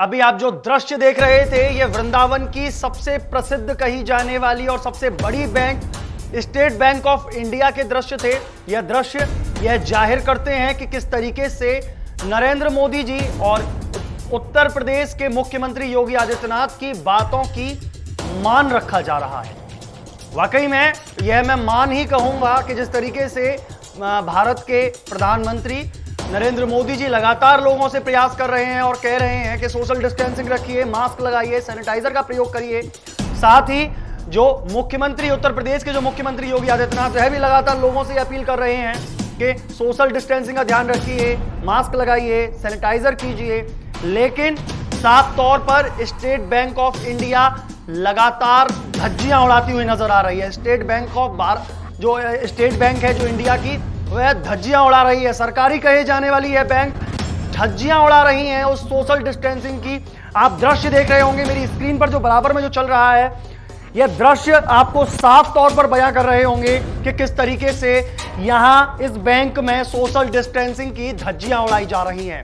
अभी आप जो दृश्य देख रहे थे ये वृंदावन की सबसे प्रसिद्ध कही जाने वाली और सबसे बड़ी bank state bank of India के दृश्य थे। यह दृश्य यह जाहिर करते हैं कि किस तरीके से नरेंद्र मोदी जी और उत्तर प्रदेश के मुख्यमंत्री योगी आदित्यनाथ की बातों की मान रखा जा रहा है। वाकई में यह मैं मान ही कहूंगा कि जिस तरीके से भारत के प्रधानमंत्री नरेंद्र मोदी जी लगातार लोगों से प्रयास कर रहे हैं और कह रहे हैं कि सोशल डिस्टेंसिंग रखिए, मास्क लगाइए, सैनिटाइजर का प्रयोग करिए। साथ ही जो मुख्यमंत्री उत्तर प्रदेश के जो मुख्यमंत्री योगी आदित्यनाथ वह भी लगातार लोगों से अपील कर रहे हैं कि सोशल डिस्टेंसिंग का ध्यान रखिए, मास्क लगाइए, सैनिटाइजर कीजिए। लेकिन साफ तौर पर स्टेट बैंक ऑफ इंडिया लगातार धज्जियां उड़ाती हुई नजर आ रही है। स्टेट बैंक है जो इंडिया की, वह धज्जियां उड़ा रही है। सरकारी कहे जाने वाली यह बैंक धज्जियां उड़ा रही हैं उस सोशल डिस्टेंसिंग की। आप दृश्य देख रहे होंगे मेरी स्क्रीन पर जो बराबर में जो चल रहा है, यह दृश्य आपको साफ तौर पर बयां कर रहे होंगे कि किस तरीके से यहां इस बैंक में सोशल डिस्टेंसिंग की धज्जियां उड़ाई जा रही हैं।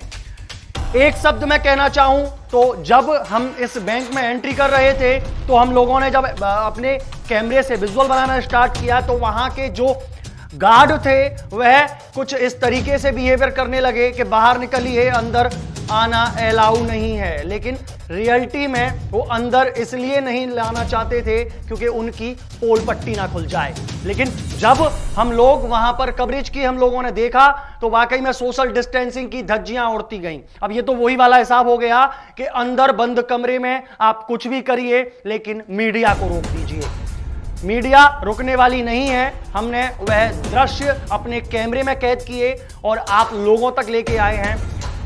एक शब्द मैं कहना चाहूं तो जब हम इस बैंक में एंट्री कर रहे थे तो हम लोगों ने जब अपने कैमरे से विजुअल बनाना स्टार्ट किया तो वहां के जो गार्ड थे वह कुछ इस तरीके से बिहेवियर करने लगे कि बाहर निकलिए, अंदर आना अलाउ नहीं है। लेकिन रियलिटी में वो अंदर इसलिए नहीं लाना चाहते थे क्योंकि उनकी पोल पट्टी ना खुल जाए। लेकिन जब हम लोग वहां पर कवरेज की हम लोगों ने देखा तो वाकई में सोशल डिस्टेंसिंग की धज्जियां उड़ती गईं। अब ये तो वही वाला हिसाब हो गया कि अंदर बंद कमरे में आप कुछ भी करिए लेकिन मीडिया को रोक दीजिए। मीडिया रुकने वाली नहीं है। हमने वह दृश्य अपने कैमरे में कैद किए और आप लोगों तक लेके आए हैं।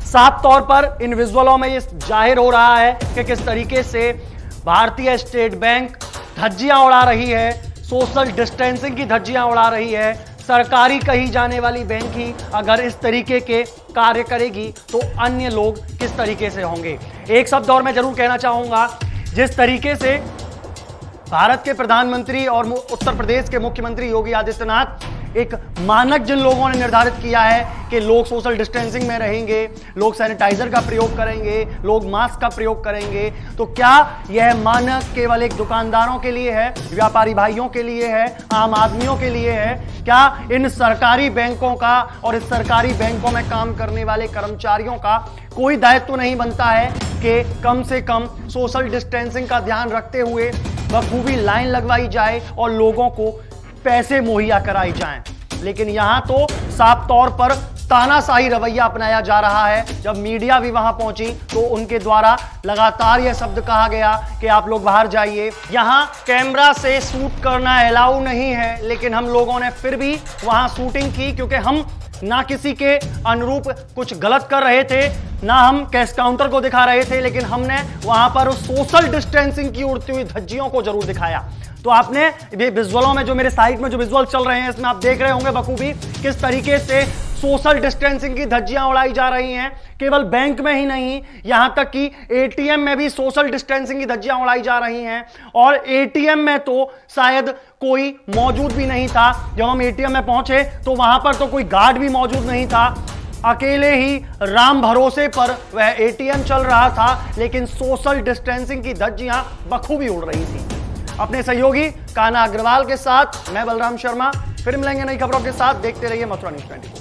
साफ तौर पर इन विजुअलों में ये जाहिर हो रहा है कि किस तरीके से भारतीय स्टेट बैंक धज्जियां उड़ा रही है, सोशल डिस्टेंसिंग की धज्जियां उड़ा रही है। सरकारी कही जाने वाली बैंक ही अगर इस तरीके के कार्य करेगी तो अन्य लोग किस तरीके से होंगे। एक शब्द और मैं जरूर कहना चाहूंगा, जिस तरीके से भारत के प्रधानमंत्री और उत्तर प्रदेश के मुख्यमंत्री योगी आदित्यनाथ एक मानक जिन लोगों ने निर्धारित किया है कि लोग सोशल डिस्टेंसिंग में रहेंगे, लोग सैनिटाइजर का प्रयोग करेंगे, लोग मास्क का प्रयोग करेंगे, तो क्या यह मानक केवल एक दुकानदारों के लिए है, व्यापारी भाइयों के लिए है, आम आदमियों के लिए है? क्या इन सरकारी बैंकों का और इस सरकारी बैंकों में काम करने वाले कर्मचारियों का कोई दायित्व तो नहीं बनता है कि कम से कम सोशल डिस्टेंसिंग का ध्यान रखते हुए बखूबी लाइन लगवाई जाए और लोगों को पैसे मुहैया कराई जाएं? लेकिन यहां तो साफ तौर पर तानाशाही रवैया अपनाया जा रहा है। जब मीडिया भी वहां पहुंची तो उनके द्वारा लगातार यह शब्द कहा गया कि आप लोग बाहर जाइए। यहां कैमरा से शूट करना अलाउ नहीं है, लेकिन हम लोगों ने फिर भी वहां शूटिंग की क्योंकि हम ना किसी के अनुरूप कुछ गलत कर रहे थे, ना हम कैश काउंटर को दिखा रहे थे, लेकिन हमने वहां पर उस सोशल डिस्टेंसिंग की उड़ती हुई धज्जियों को जरूर दिखाया। तो आपने ये विजुअलों में जो मेरे साइड में जो विजुअल चल रहे हैं इसमें आप देख रहे होंगे बखूबी किस तरीके से सोशल डिस्टेंसिंग की धज्जियां उड़ाई जा रही हैं। केवल बैंक में ही नहीं, यहां तक कि एटीएम में भी सोशल डिस्टेंसिंग की धज्जियां उड़ाई जा रही हैं। और एटीएम में तो शायद कोई मौजूद भी नहीं था। जब हम एटीएम में पहुंचे तो वहां पर तो कोई गार्ड भी मौजूद नहीं था। अकेले ही राम भरोसे पर वह एटीएम चल रहा था, लेकिन सोशल डिस्टेंसिंग की धज्जियां बखूबी उड़ रही थी। अपने सहयोगी कान्हा अग्रवाल के साथ मैं बलराम शर्मा, फिर मिलेंगे नई खबरों के साथ। देखते रहिए मथुरा न्यूज़ 24।